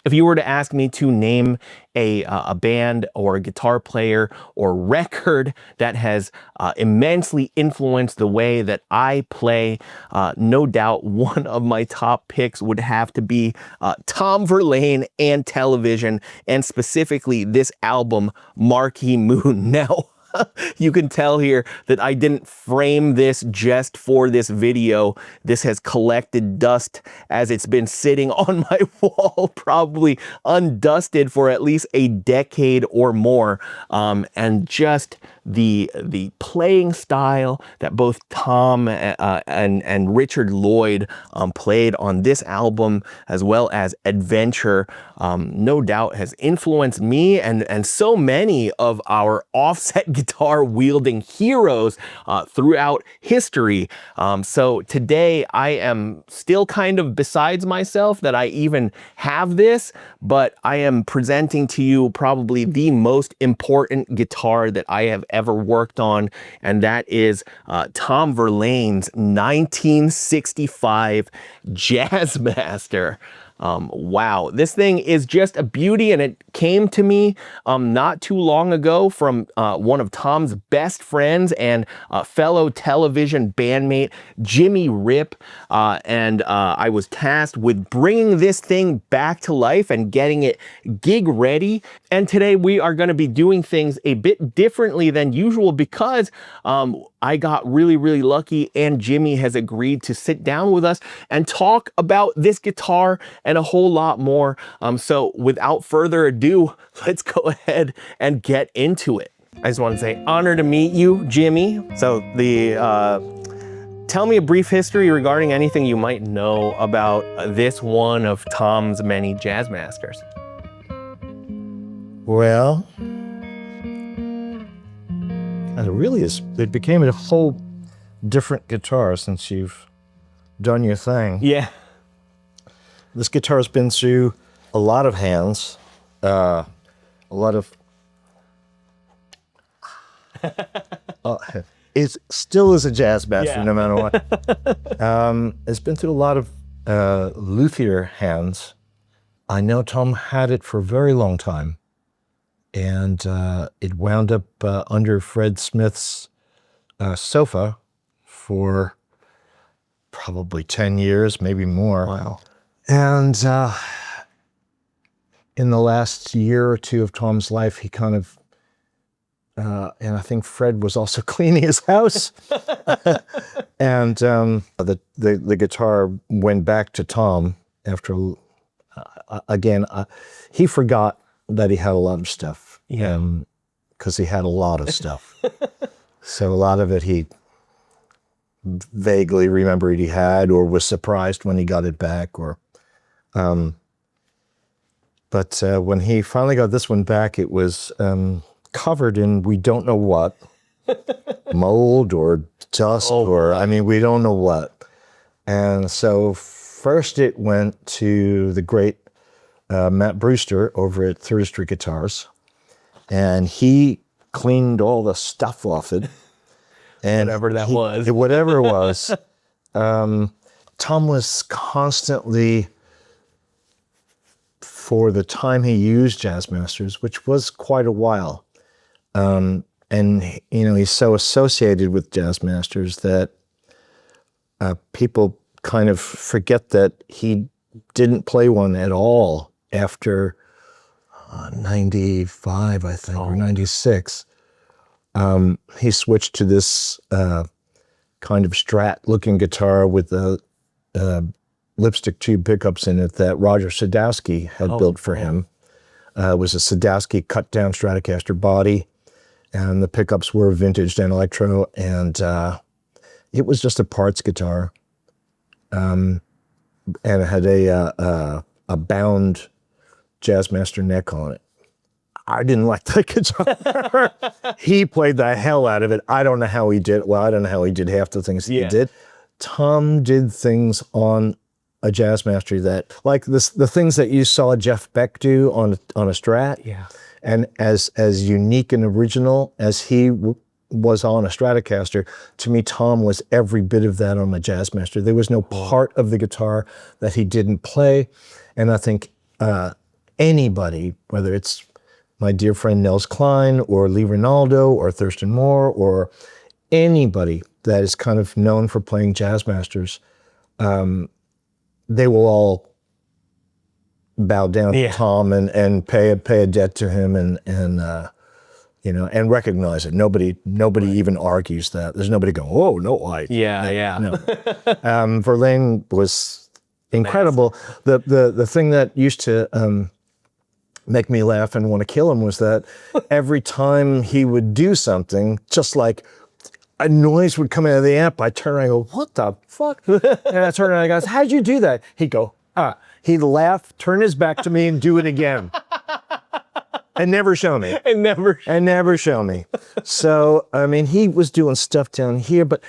If you were to ask me to name a band or a guitar player or record that has immensely influenced the way that I play, no doubt one of my top picks would have to be Tom Verlaine and Television, and specifically this album, Marquee Moon. Now, you can tell here that I didn't frame this just for this video. This has collected dust as it's been sitting on my wall, probably undusted for at least a decade or more. And just the playing style that both Tom and Richard Lloyd played on this album, as well as Adventure, no doubt has influenced me and so many of our offset guitar wielding heroes throughout history. So today I am still kind of besides myself that I even have this, but I am presenting to you probably the most important guitar that I have ever worked on, and that is Tom Verlaine's 1965 Jazzmaster. Wow, this thing is just a beauty, and it came to me not too long ago from one of Tom's best friends and fellow Television bandmate, Jimmy Rip, and I was tasked with bringing this thing back to life and getting it gig ready. And today we are going to be doing things a bit differently than usual because I got really, really lucky, and Jimmy has agreed to sit down with us and talk about this guitar and a whole lot more. So without further ado, let's go ahead and get into it. I just want to say, honor to meet you, Jimmy. So tell me a brief history regarding anything you might know about this one of Tom's many Jazzmasters. Well, and it really is, it became a whole different guitar since you've done your thing. Yeah. This guitar has been through a lot of hands, a lot of... it still is a Jazzmaster, no matter what. It's been through a lot of luthier hands. I know Tom had it for a very long time, and it wound up under Fred Smith's sofa for probably 10 years, maybe more. Wow. And in the last year or two of Tom's life, he kind of, and I think Fred was also cleaning his house. And the guitar went back to Tom after, again, he forgot that he had a lot of stuff. Yeah. Because he had a lot of stuff. So a lot of it he vaguely remembered he had, or was surprised when he got it back, or... But when he finally got this one back, it was covered in we don't know what, mold or dust, or I mean, we don't know what. And so first it went to the great Matt Brewster over at Third Street Guitars, and he cleaned all the stuff off it. And whatever that was. Whatever it was. Tom was constantly, for the time he used Jazzmasters, which was quite a while. And, you know, he's so associated with Jazzmasters that people kind of forget that he didn't play one at all after 95, I think, or 96. He switched to this kind of Strat-looking guitar with the lipstick tube pickups in it that Roger Sadowski had built for him. It was a Sadowski cut-down Stratocaster body, and the pickups were vintage and electro, and it was just a parts guitar. And it had a bound Jazzmaster neck on it. I didn't like that guitar. He played the hell out of it. I don't know how he did. Well, I don't know how he did half the things he did. Tom did things on a Jazzmaster that, like the things that you saw Jeff Beck do on a Strat. Yeah. And as unique and original as he was on a Stratocaster, to me, Tom was every bit of that on a Jazzmaster. There was no part of the guitar that he didn't play. And I think anybody, whether it's my dear friend Nels Klein or Lee Ronaldo or Thurston Moore or anybody that is kind of known for playing Jazzmasters, they will all bow down to Tom and pay a debt to him and you know, and recognize it. Nobody even argues that. There's nobody going, oh no, no. Verlaine was incredible. The thing that used to make me laugh and want to kill him was that every time he would do something, just like a noise would come out of the amp, I'd turn around and go, what the fuck? And I turn around and I go, how'd you do that? He'd go, he'd laugh, turn his back to me and do it again. And never show me. And never show me. So, I mean, he was doing stuff down here, but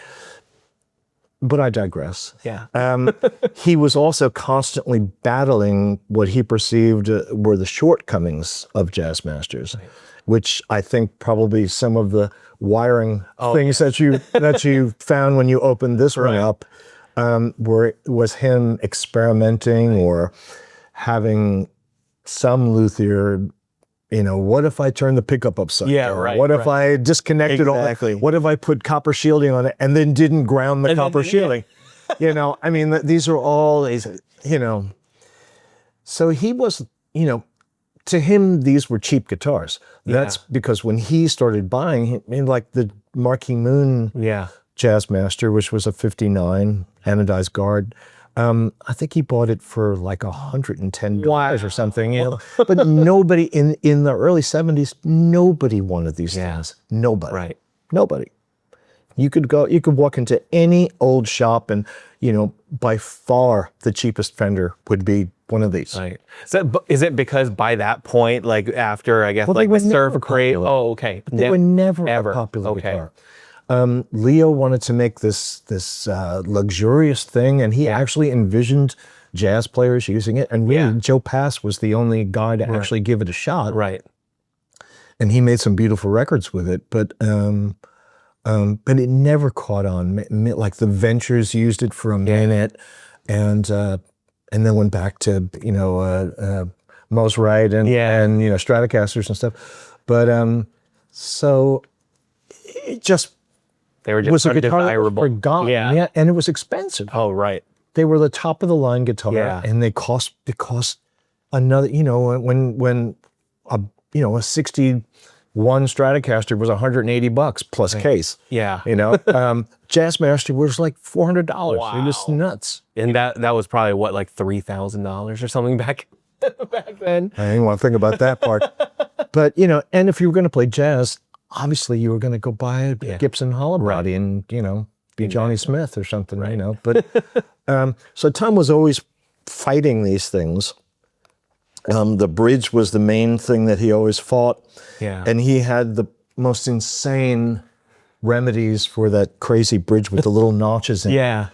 I digress. Yeah. He was also constantly battling what he perceived were the shortcomings of Jazzmasters, which I think probably some of the wiring things that you found when you opened this one up was him experimenting or having some luthier. You know, what if I turn the pickup upside down? What if I disconnected all? What if I put copper shielding on it and then didn't ground the copper shielding? You know, I mean, these are all, you know. So he was, you know, to him, these were cheap guitars. That's because when he started buying, I mean, like the Marquee Moon Jazzmaster, which was a 59 anodized guard, I think he bought it for like $110 or something, you know. But nobody in the early 70s, nobody wanted these things. Nobody. Right. Nobody. You could walk into any old shop and, you know, by far the cheapest Fender would be one of these. Right. So is it because by that point, like after, I guess, like the surf crate? Oh, okay. But they were never a popular guitar. Leo wanted to make this luxurious thing, and he actually envisioned jazz players using it. And really, Joe Pass was the only guy to actually give it a shot. Right. And he made some beautiful records with it, but it never caught on. Like the Ventures used it for a minute, and then went back to Mose Wright and you know, Stratocasters and stuff. But so it just. They were just a guitar that was forgotten, and it was expensive. Oh, right. They were the top of the line guitar, and they cost another. You know, when a 61 Stratocaster was $180 plus case. Yeah. You know, Jazzmaster was like $400. Wow. It was nuts. And that was probably what, like $3,000 or something back then. I didn't want to think about that part. But you know, and if you were going to play jazz, obviously you were going to go buy a Gibson hollow body and, you know, be Johnny Smith or something, you know. But so Tom was always fighting these things. The bridge was the main thing that he always fought. Yeah. And he had the most insane remedies for that crazy bridge with the little notches in it. Yeah.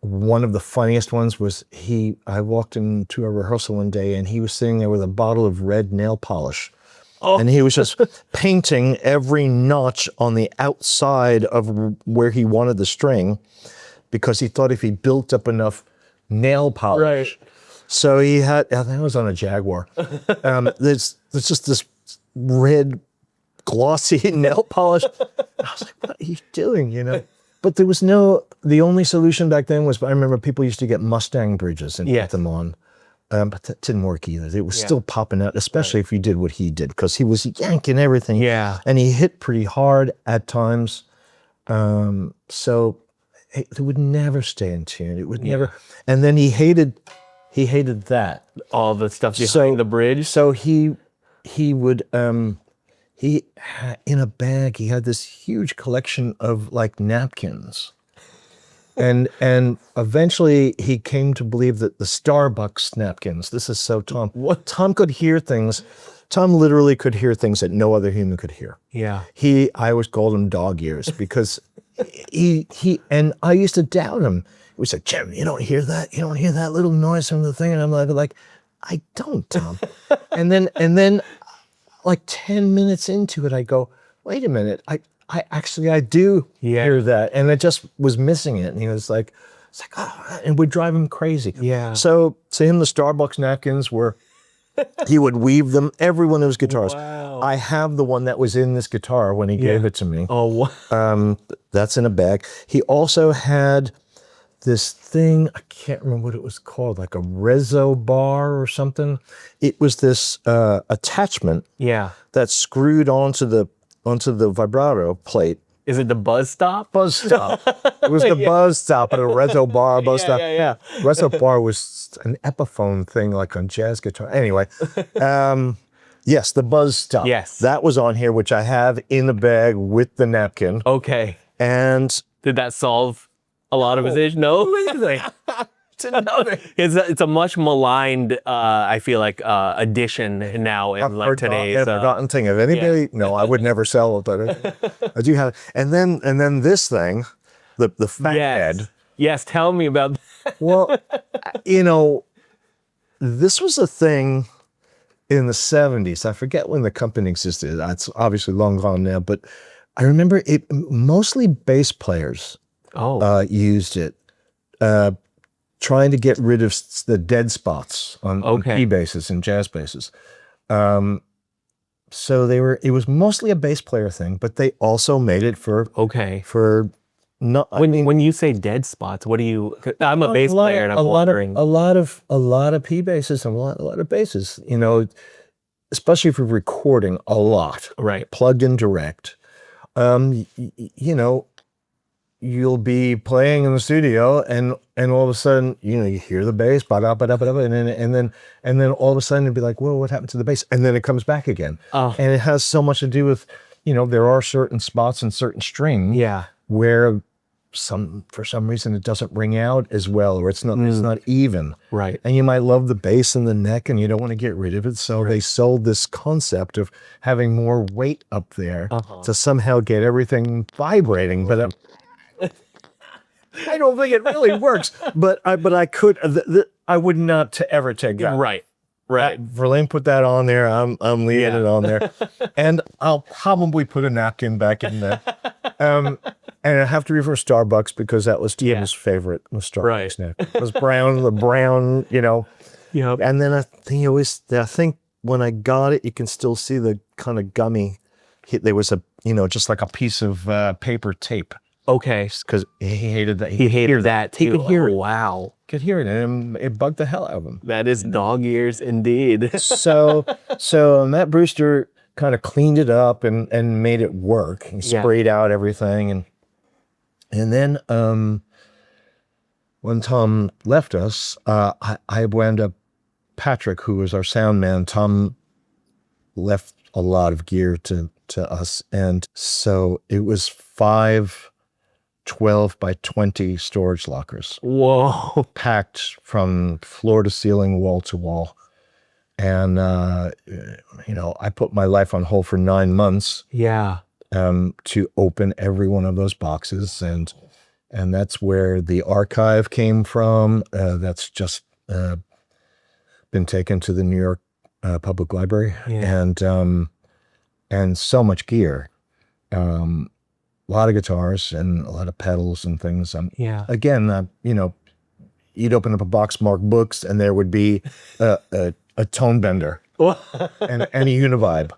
One of the funniest ones was I walked into a rehearsal one day and he was sitting there with a bottle of red nail polish. Oh. And he was just painting every notch on the outside of where he wanted the string because he thought if he built up enough nail polish. Right. So he had, I think it was on a Jaguar. There's just this red glossy nail polish. I was like, what are you doing, you know? But there was the only solution back then was, I remember people used to get Mustang bridges and put them on. But that didn't work either. It was still popping out, especially if you did what he did, because he was yanking everything. Yeah. And he hit pretty hard at times. So it would never stay in tune. It would never. And then he hated that. All the stuff behind the bridge. So he would, in a bag, he had this huge collection of like napkins. And eventually he came to believe that the Starbucks napkins, this is so Tom. What? Tom could hear things. Tom literally could hear things that no other human could hear. Yeah. I always called him dog ears because and I used to doubt him. He was like, Jim, you don't hear that? You don't hear that little noise from the thing? And I'm like, I don't, Tom. and then like 10 minutes into it, I go, wait a minute. I do hear that. And I just was missing it. And he was like, It's like, oh, it would drive him crazy. Yeah. So to him, the Starbucks napkins were, he would weave them, every one of his guitars. Wow. I have the one that was in this guitar when he gave it to me. Oh, wow. That's in a bag. He also had this thing, I can't remember what it was called, like a reso bar or something. It was this attachment that screwed onto the vibrato plate. Is it the buzz stop? Buzz stop. It was the buzz stop at a reso bar. Buzz stop. Yeah. Reso bar was an Epiphone thing, like on jazz guitar. Anyway, yes, the buzz stop. Yes. That was on here, which I have in the bag with the napkin. Okay. And did that solve a lot of his issues? No? It's a much maligned, I feel like, addition now in like today's. Forgotten thing. If anybody, no, I would never sell it, but I do have. And then this thing, the Fathead. Yes, tell me about that. Well, you know, this was a thing in the 70s. I forget when the company existed. It's obviously long gone now, but I remember it. Mostly bass players used it. Trying to get rid of the dead spots on P basses and jazz basses. So it was mostly a bass player thing, but they also made it for not. When you say dead spots, what do you? I'm a bass player, and I'm wondering a lot of P basses and a lot of basses. You know, especially for recording a lot, right? Plugged in direct. You know, you'll be playing in the studio and all of a sudden, you know, you hear the bass, and then all of a sudden it'd be like, whoa, what happened to the bass? And then it comes back again. And it has so much to do with, you know, there are certain spots and certain strings where for some reason it doesn't ring out as well, or it's not even. Right. And you might love the bass in the neck and you don't want to get rid of it. So they sold this concept of having more weight up there to somehow get everything vibrating. But I don't think it really works, but I could. I would not ever take that. Right. Verlaine put that on there. I'm leaving it on there, and I'll probably put a napkin back in there. And I have to be for Starbucks because that was Tim's favorite. Was Starbucks napkin. It was the brown, you know. Yep. And then I think when I got it, you can still see the kind of gummy. There was just like a piece of paper tape. Okay. Because he hated that. He hated that too. He could hear it. Wow. Could hear it, and it bugged the hell out of him. That is dog ears indeed. so Matt Brewster kind of cleaned it up and made it work. He sprayed out everything, and then when Tom left us, I wound up, Patrick, who was our sound man, Tom left a lot of gear to us, and so it was 5 12 by 20 storage lockers. Whoa. Packed from floor to ceiling, wall to wall. And, I put my life on hold for 9 months. Yeah. To open every one of those boxes. And that's where the archive came from. That's just been taken to the New York Public Library. Yeah. And so much gear. A lot of guitars and a lot of pedals and things. Again, you'd open up a box marked books and there would be a tone bender and a univibe.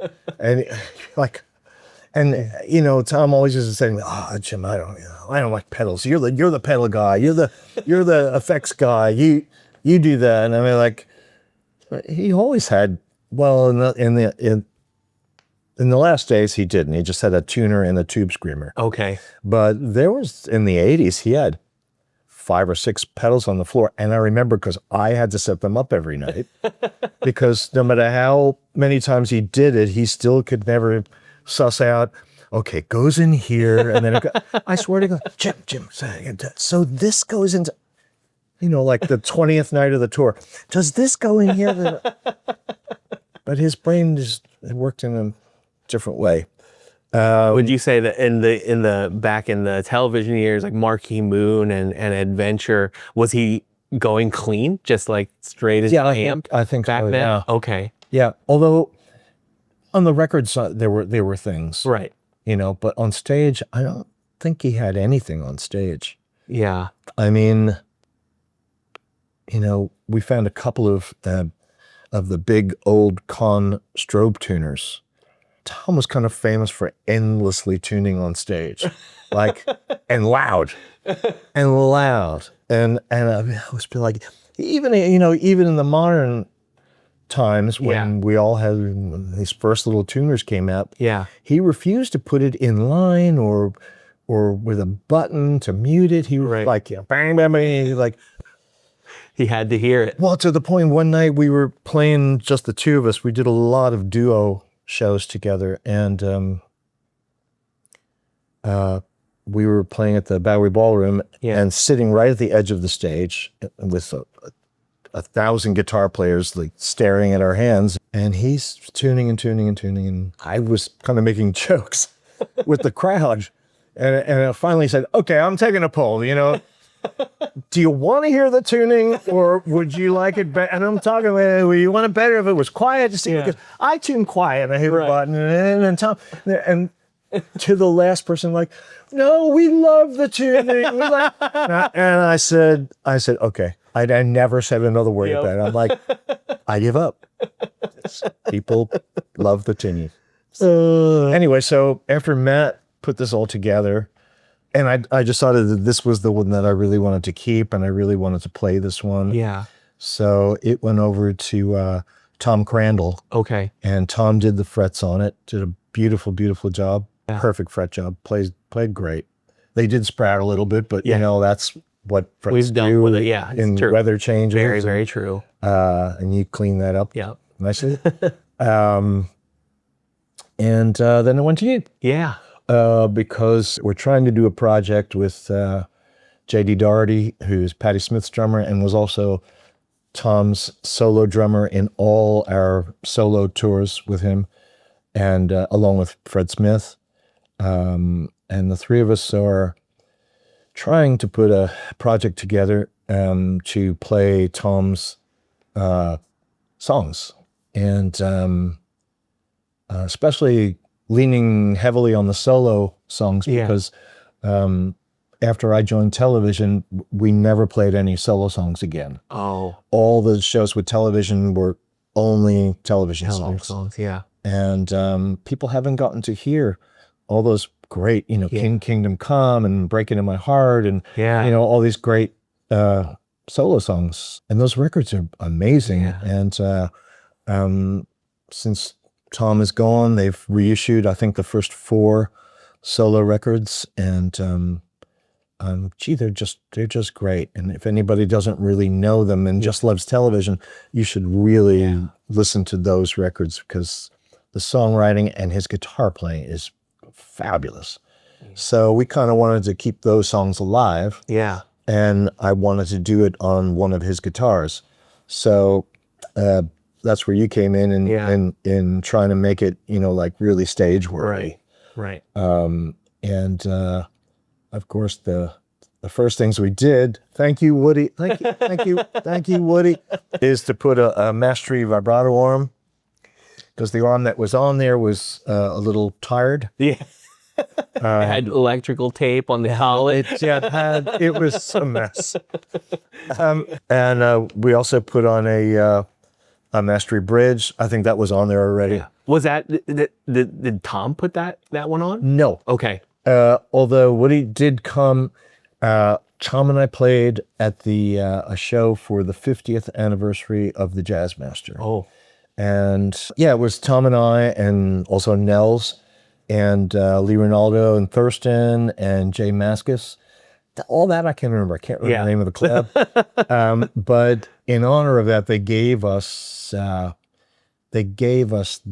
And Tom always used to say to me, Jim, I don't like pedals. You're the pedal guy. You're the effects guy. You do that. And I mean, like, he always had, well, in the last days, he didn't. He just had a tuner and a tube screamer. Okay. But there was, in the 80s, he had 5 or 6 pedals on the floor. And I remember because I had to set them up every night. Because no matter how many times he did it, he still could never suss out, okay, it goes in here. And then I swear to God, Jim, so this goes into, like the 20th night of the tour. Does this go in here? But his brain just worked in a different way. Would you say that in the back in the television years, like Marquee Moon and Adventure, was he going clean, just like straight as amp? I think back so, then. yeah. Okay. Yeah. Although on the record side there were things, right? But on stage, I don't think he had anything on stage. Yeah. I mean, we found a couple of the big old Conn strobe tuners. Tom was kind of famous for endlessly tuning on stage, like, and loud. And I was like, even in the modern times when we all had these first little tuners came out, he refused to put it in line or with a button to mute it. He was like, bang, bang, bang, like. He had to hear it. Well, to the point one night we were playing just the two of us. We did a lot of duo shows together, and we were playing at the Bowery Ballroom and sitting right at the edge of the stage with 1,000 guitar players like staring at our hands, and he's tuning and I was kind of making jokes with the crowd, and I finally said, okay, I'm taking a poll, do you want to hear the tuning or would you like it better? And I'm talking about, well, you want it better if it was quiet, to see, because I tune quiet and I hit a button and Tom, and to the last person, like, no, we love the tuning. And I said, okay. I never said another word about it. I'm like, I give up. People love the tuning. Anyway, so after Matt put this all together, and I decided that this was the one that I really wanted to keep, and I really wanted to play this one. Yeah. So it went over to Tom Crandall. Okay. And Tom did the frets on it, did a beautiful, beautiful job. Yeah. Perfect fret job. Played great. They did sprout a little bit, but that's what frets we've done with it. Yeah, in true. Weather changes. Very, very true. And you clean that up. Yeah. Nicely. And then I went to you. Yeah. Because we're trying to do a project with J.D. Doherty, who's Patti Smith's drummer and was also Tom's solo drummer in all our solo tours with him, and along with Fred Smith. And the three of us are trying to put a project together to play Tom's songs, and especially leaning heavily on the solo songs, because after I joined television, we never played any solo songs again. Oh. All the shows with television were only television songs. Yeah. And people haven't gotten to hear all those great, King Kingdom Come and Breaking in My Heart and, all these great solo songs. And those records are amazing. Yeah. And since Tom is gone, they've reissued, I think, the first 4 solo records, and they're just great. And if anybody doesn't really know them and just loves television, you should really listen to those records, because the songwriting and his guitar playing is fabulous. So we kind of wanted to keep those songs alive. Yeah. And I wanted to do it on one of his guitars. So that's where you came in and in trying to make it, like really stage worthy. Right. And of course the first things we did, thank you, Woody, thank you, Woody, is to put a mastery vibrato arm, because the arm that was on there was a little tired. Yeah. It had electrical tape on the collet. It was a mess. And we also put on a mastery bridge. I think that was on there already. Yeah. Was that, did Tom put that one on? No. Okay. Although Woody did come, Tom and I played at a show for the 50th anniversary of the Jazzmaster. Oh. And it was Tom and I, and also Nels, and Lee Ronaldo, and Thurston, and Jay Mascis. All that I can remember. I can't remember the name of the club. But in honor of that, they gave us the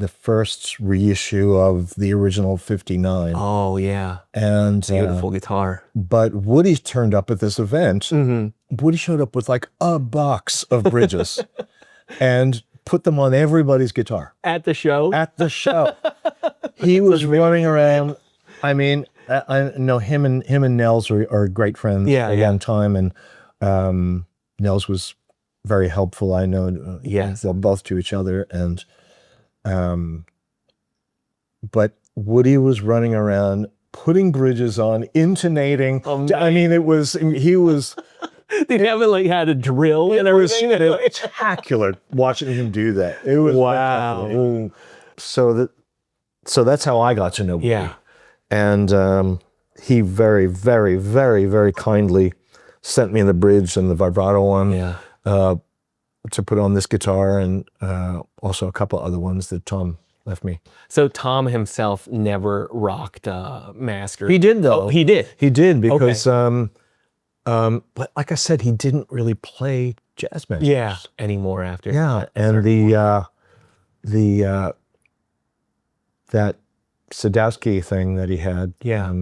first reissue of the original 59. Oh, yeah. And beautiful guitar. But Woody turned up at this event. Mm-hmm. Woody showed up with like a box of bridges and put them on everybody's guitar. At the show? At the show. He was running around. I mean, I know him and Nels are great friends for a long time, and Nels was very helpful. I know, they're both to each other, and but Woody was running around putting bridges on, intonating. I mean, he was They haven't like had a drill and It was everything. spectacular watching him do that. It was Wow. spectacular. So that's how I got to know Woody. Yeah. And he very, very, very, very kindly sent me the bridge and the vibrato one Yeah. to put on this guitar, and also a couple other ones that Tom left me. So Tom himself never rocked Master. He did though. Oh, he did. He did because, but like I said, he didn't really play Jazzmaster. Yeah. Anymore after. Yeah, and that Sadowski thing that he had, Yeah.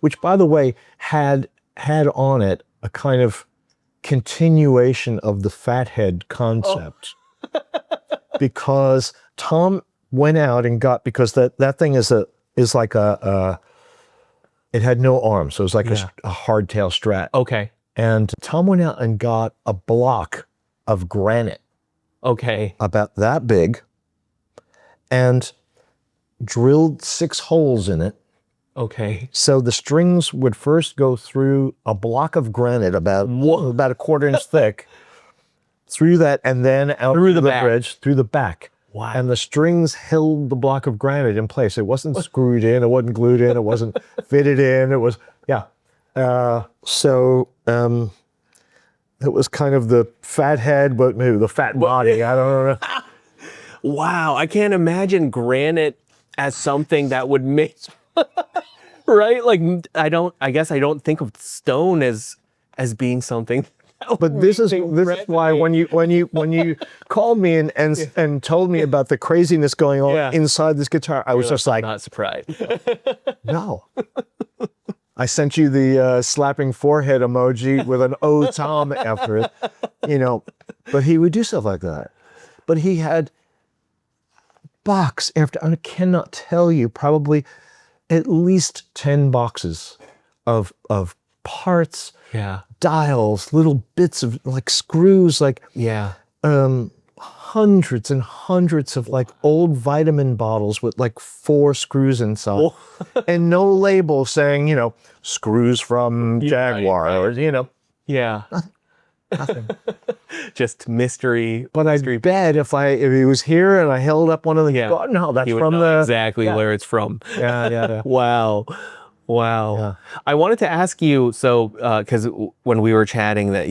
which by the way had on it a kind of continuation of the Fathead concept, because Tom went out and got, because that thing is like it had no arms, so it was like a hardtail Strat. Okay. And Tom went out and got a block of granite Okay. about that big and drilled 6 holes in it. Okay. So the strings would first go through a block of granite about a quarter inch thick, through that, and then out Through the back. bridge, through the back. Wow. And the strings held the block of granite in place. It wasn't screwed in, it wasn't glued in, it wasn't fitted in, it was, it was kind of the fat head, but maybe the fat body, I don't know. Wow. I can't imagine granite as something that would make, right? Like, I guess I don't think of stone as being something. But this is why when you called me and told me about the craziness going on inside this guitar, I was just like, not surprised. no. I sent you the slapping forehead emoji with an "Oh Tom" after it, But he would do stuff like that. But he had box after, I cannot tell you, probably at least 10 boxes of parts. Yeah. Dials, little bits of like screws, like hundreds and hundreds of like old vitamin bottles with like 4 screws inside, and no label saying, screws from Jaguar, or Yeah. nothing. Just mystery. But I bet if he was here and I held up one of the, oh no, that's You would from know the exactly where it's from. yeah. Wow. Yeah. I wanted to ask you, so, because when we were chatting that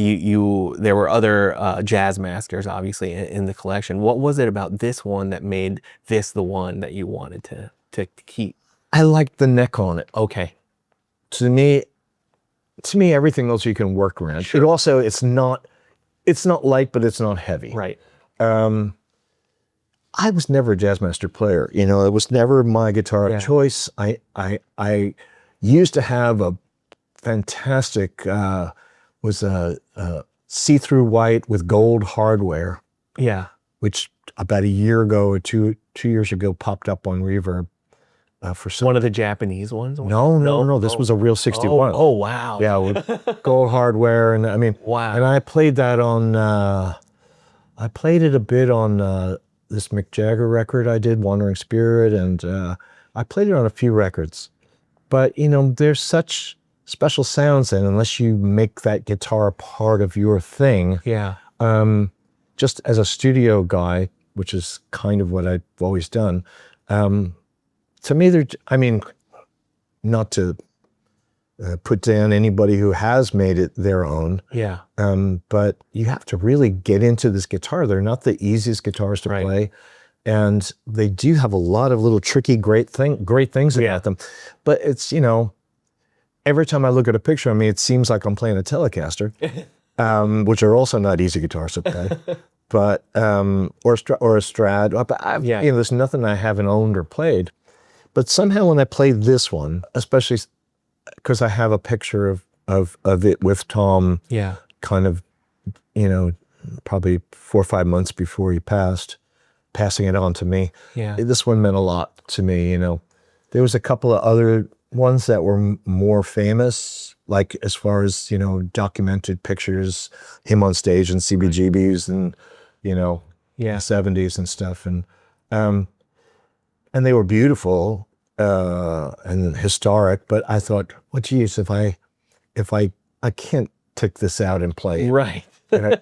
there were other Jazzmasters, obviously, in the collection. What was it about this one that made this the one that you wanted to keep? I liked the neck on it. Okay. To me, everything else you can work around. Sure. It also, it's not light, but it's not heavy. Right. I was never a Jazzmaster player. It was never my guitar of choice. I used to have a fantastic, was a see-through white with gold hardware. Yeah. Which about a year ago or two years ago popped up on Reverb. For some. One of the Japanese ones? No. This was a real 61. Oh, wow. Yeah, with gold hardware, and wow. And I played that on. I played it a bit on this Mick Jagger record I did, Wandering Spirit, and I played it on a few records. But there's such special sounds, and unless you make that guitar part of your thing, just as a studio guy, which is kind of what I've always done. To me, not to put down anybody who has made it their own. Yeah. But you have to really get into this guitar. They're not the easiest guitars to play. And they do have a lot of little tricky, great things about them. But it's, every time I look at a picture of me, it seems like I'm playing a Telecaster, which are also not easy guitars to play. But, or a Strat. But there's nothing I haven't owned or played. But somehow when I played this one, especially because I have a picture of it with Tom, kind of, probably 4 or 5 months before he passing it on to me. Yeah. This one meant a lot to me, There was a couple of other ones that were more famous, like as far as, documented pictures, him on stage and CBGBs and, the 70s and stuff. And they were beautiful and historic, but I thought, well, geez, if I can't take this out and play it Right.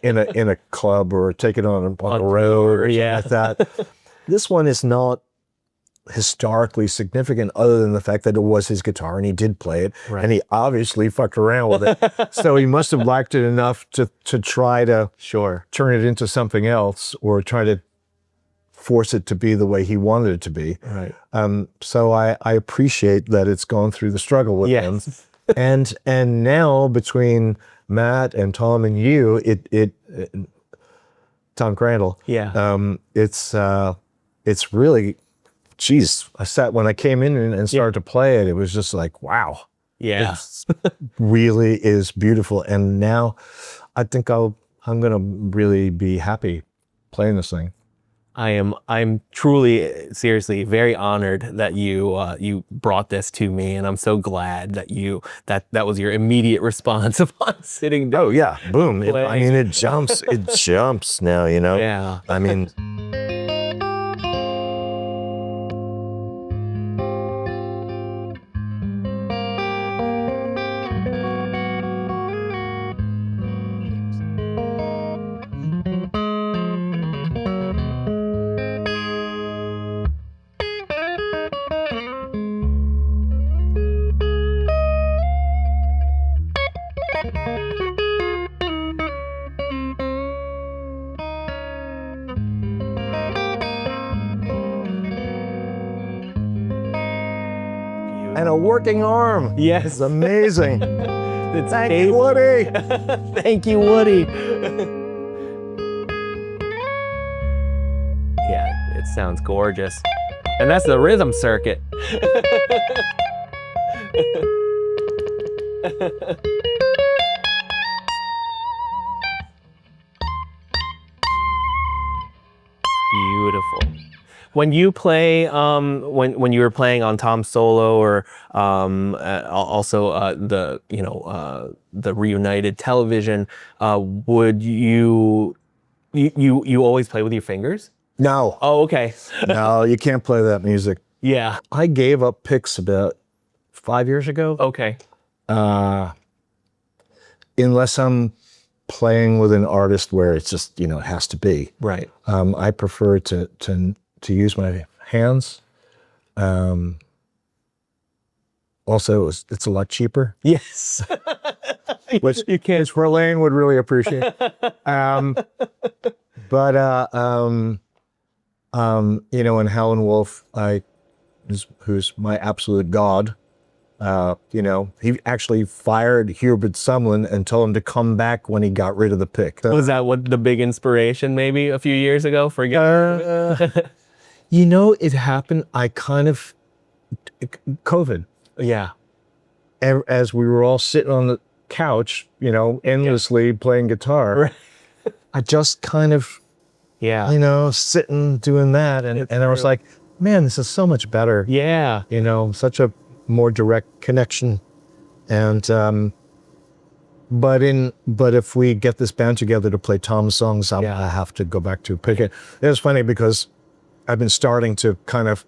in a club or take it on the road or something like that. This one is not historically significant other than the fact that it was his guitar and he did play it, and he obviously fucked around with it. So he must have liked it enough to try to turn it into something else or try to force it to be the way he wanted it to be. Right. So I appreciate that it's gone through the struggle with him. And now between Matt and Tom and you, Tom Crandall, it's really, geez, when I came in and started to play it, it was just like, wow. Yeah. It really is beautiful. And now I think I'm going to really be happy playing this thing. I'm truly, seriously, very honored that you brought this to me, and I'm so glad that that was your immediate response upon sitting down. Oh yeah, boom! It jumps now. Yeah. I mean. And a working arm. Yes. It's amazing. Thank you, Woody. Thank you, Woody. Yeah, it sounds gorgeous. And that's the rhythm circuit. Beautiful. When you play, when you were playing on Tom's solo, or also the reunited television, would you always play with your fingers? No. Oh, okay. No, you can't play that music. Yeah. I gave up picks about 5 years ago. Okay. Unless I'm playing with an artist where it's just, it has to be. Right. I prefer to use my hands. Also, it's a lot cheaper. Yes. Which Verlaine would really appreciate. And Howlin' Wolf, who's my absolute god, he actually fired Hubert Sumlin and told him to come back when he got rid of the pick. Was that the big inspiration maybe a few years ago? It happened, COVID. Yeah. As we were all sitting on the couch, endlessly playing guitar, Right. I just kind of, sitting doing that. And I was like, man, this is so much better. Yeah. Such a more direct connection. And, but if we get this band together to play Tom's songs, I have to go back to pick it. It was funny because I've been starting to kind of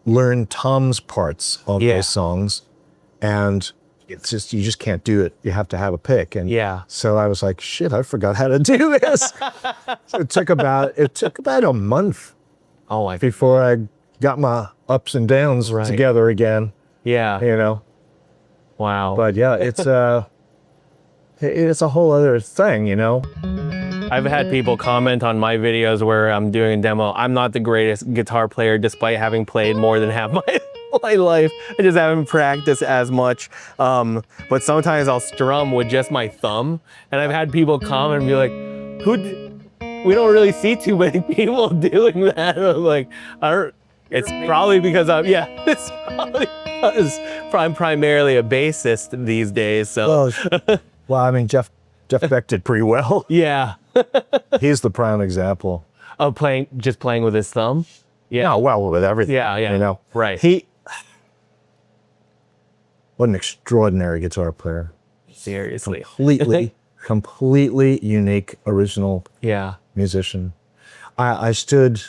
learn Tom's parts of those songs, and it's just, you just can't do it. You have to have a pick. And so I was like, shit, I forgot how to do this. So it took about a month before I got my ups and downs together again. Yeah. Wow. But yeah, it's a whole other thing, I've had people comment on my videos where I'm doing a demo. I'm not the greatest guitar player despite having played more than half my life. I just haven't practiced as much. But sometimes I'll strum with just my thumb. And I've had people comment and be like, we don't really see too many people doing that. And I'm like, it's probably because it's probably because I'm primarily a bassist these days. So. Well, I mean, Jeff Beck did pretty well. Yeah. He's the prime example. Of playing with his thumb? Yeah. No, well, with everything. Yeah. Right. What an extraordinary guitar player. Seriously. Completely unique, original musician. I stood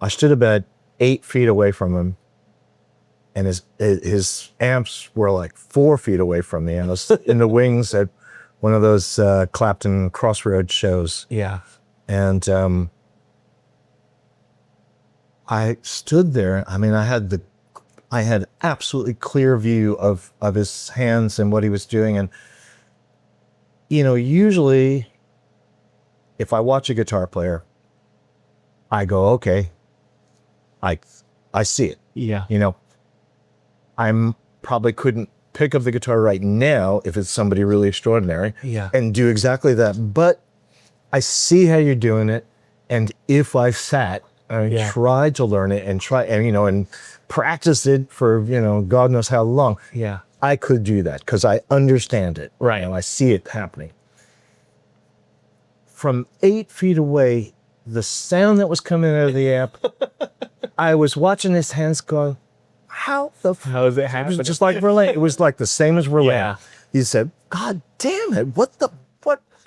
about 8 feet away from him, and his amps were like 4 feet away from me. And I was in the wings at one of those Clapton Crossroads shows. Yeah. And I stood there. I mean, I had absolutely clear view of his hands and what he was doing. And, you know, usually if I watch a guitar player, I go, okay, I see it. Yeah. You know, I'm probably couldn't pick up the guitar right now if it's somebody really extraordinary and do exactly that. But I see how you're doing it. And if I sat and tried to learn it and and practice it for, God knows how long, I could do that because I understand it. Right. I see it happening. From 8 feet away, the sound that was coming out of the amp, I was watching his hands going, how is it happening? It was just like Verlaine. It was like the same as Verlaine. Yeah. He said, God damn it,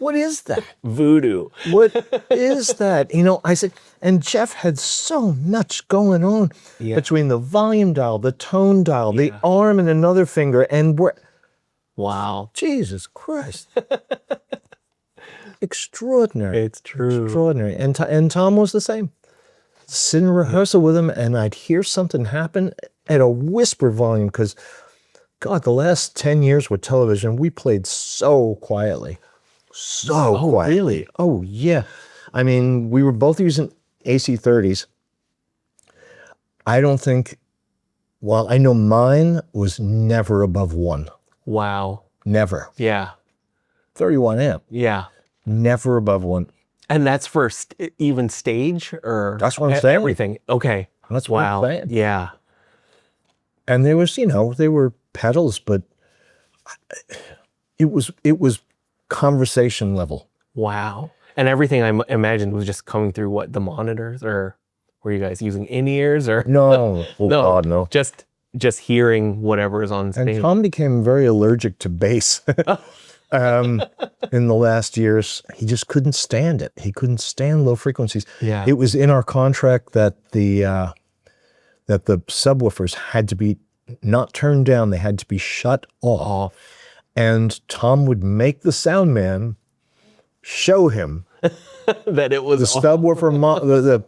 what is that? Voodoo. What is that? I said, and Jeff had so much going on between the volume dial, the tone dial, the arm and another finger, and wow. Jesus Christ. Extraordinary. It's true. Extraordinary. And Tom was the same. Sit in rehearsal with him, and I'd hear something happen at a whisper volume because, God, the last 10 years with television, we played so quietly. So quiet. Really? Oh, yeah. I mean, we were both using AC30s. I don't think, well, I know mine was never above 1. Wow. Never. Yeah. 31 amp. Yeah. Never above 1. And that's for even stage or That's what I'm saying. Everything. Okay. That's what I'm saying. Yeah. And there was, they were pedals, but it was conversation level. Wow. And everything I imagined was just coming through what, the monitors, or were you guys using in-ears or? No. Oh, No. God, no. Just hearing whatever is on stage. And Tom became very allergic to bass. In the last years, he just couldn't stand it. He couldn't stand low frequencies. Yeah. It was in our contract that the subwoofers had to be not turned down. They had to be shut off. And Tom would make the sound man show him that it was the subwoofer,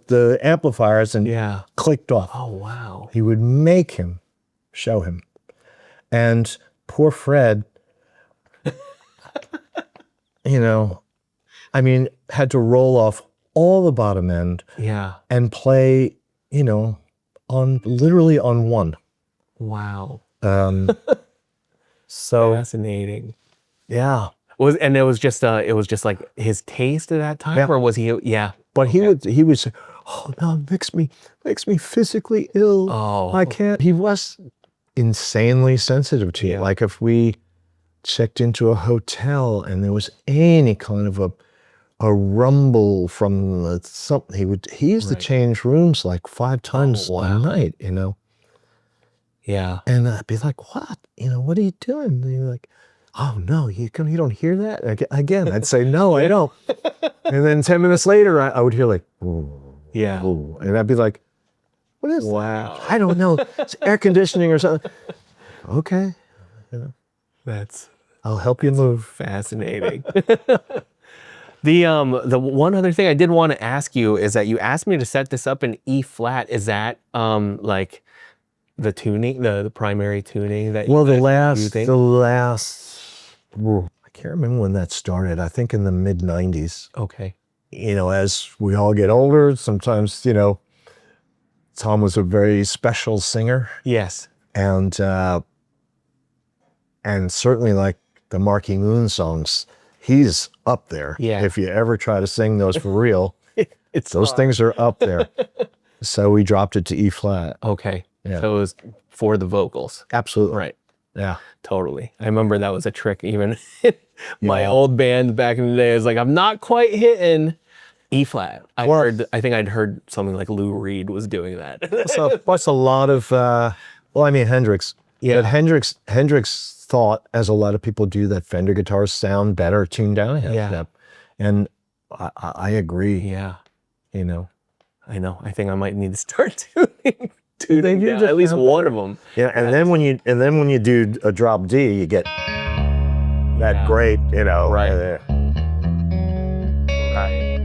the amplifiers, and clicked off. Oh, wow. He would make him show him. And poor Fred, had to roll off all the bottom end and play, literally on 1. Wow. So fascinating. Yeah. It was just like his taste at that time, or was he? Yeah. But he was, oh no, it makes me physically ill. Oh. I can't. He was insanely sensitive to it. Like if we checked into a hotel and there was any kind of a rumble from something, he used to change rooms like 5 times a night, Yeah. And I'd be like, what? What are you doing? And you're like, oh no, you don't hear that? Again, I'd say, no, I don't. And then 10 minutes later, I would hear like, ooh, ooh. And I'd be like, what is that? I don't know. It's air conditioning or something. Okay. I'll help you move. Fascinating. The one other thing I did want to ask you is that you asked me to set this up in E flat. Is that like the tuning, the primary tuning that? Well, the last, I can't remember when that started. I think in the mid '90s. Okay. As we all get older, sometimes Tom was a very special singer. Yes. And certainly like the Marquee Moon songs, he's up there. Yeah. If you ever try to sing those for real, those things are up there. So we dropped it to E flat. Okay. Yeah. So it was for the vocals. Absolutely. Right. Yeah. Totally. I remember that was a trick even my old band back in the day. I was like, I'm not quite hitting E flat. I think I'd heard something like Lou Reed was doing that. So plus a lot of Hendrix. Yeah. But Hendrix thought, as a lot of people do, that Fender guitars sound better tuned down a half step. And I agree. Yeah. I know. I think I might need to start tuning down at least one of them. Yeah, and then when you do a drop D, you get that great, you know. Right. Right.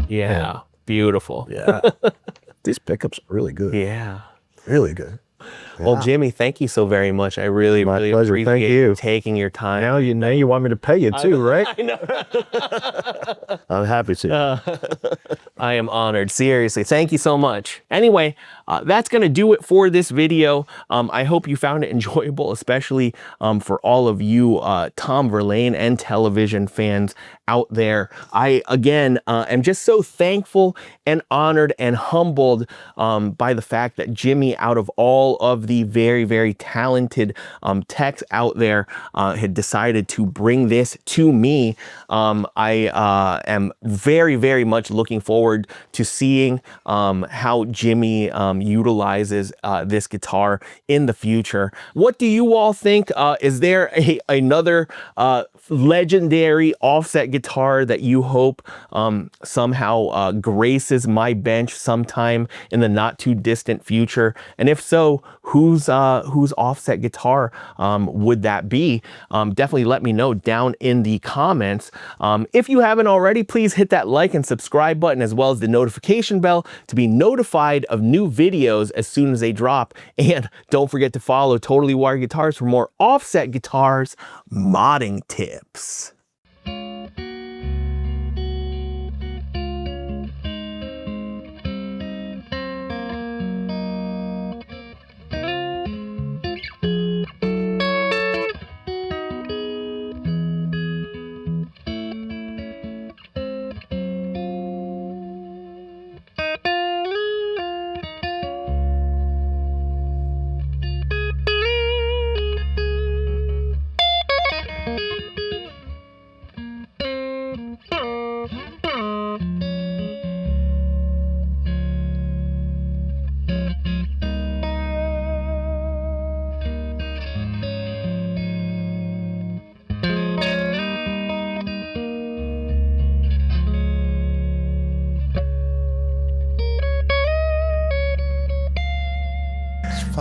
Yeah. Beautiful. Yeah. These pickups are really good. Yeah. Really good. Well, Jimmy, thank you so very much. I really pleasure. appreciate Thank you. taking your time. Now you want me to pay you too, right? I know. I'm happy to. I am honored. Seriously. Thank you so much. Anyway, that's going to do it for this video. I hope you found it enjoyable, especially for all of you Tom Verlaine and television fans out there. I, again, am just so thankful and honored and humbled by the fact that Jimmy, out of all of the very, very talented techs out there, had decided to bring this to me. I am very, very much looking forward to seeing how Jimmy utilizes this guitar in the future. What do you all think? Is there another legendary offset guitar that you hope somehow graces my bench sometime in the not too distant future? And if so, whose offset guitar would that be? Definitely let me know down in the comments. If you haven't already, please hit that like and subscribe button, as well as the notification bell to be notified of new videos as soon as they drop. And don't forget to follow Totally Wired Guitars for more offset guitars modding tips.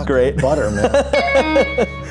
Great butter, man.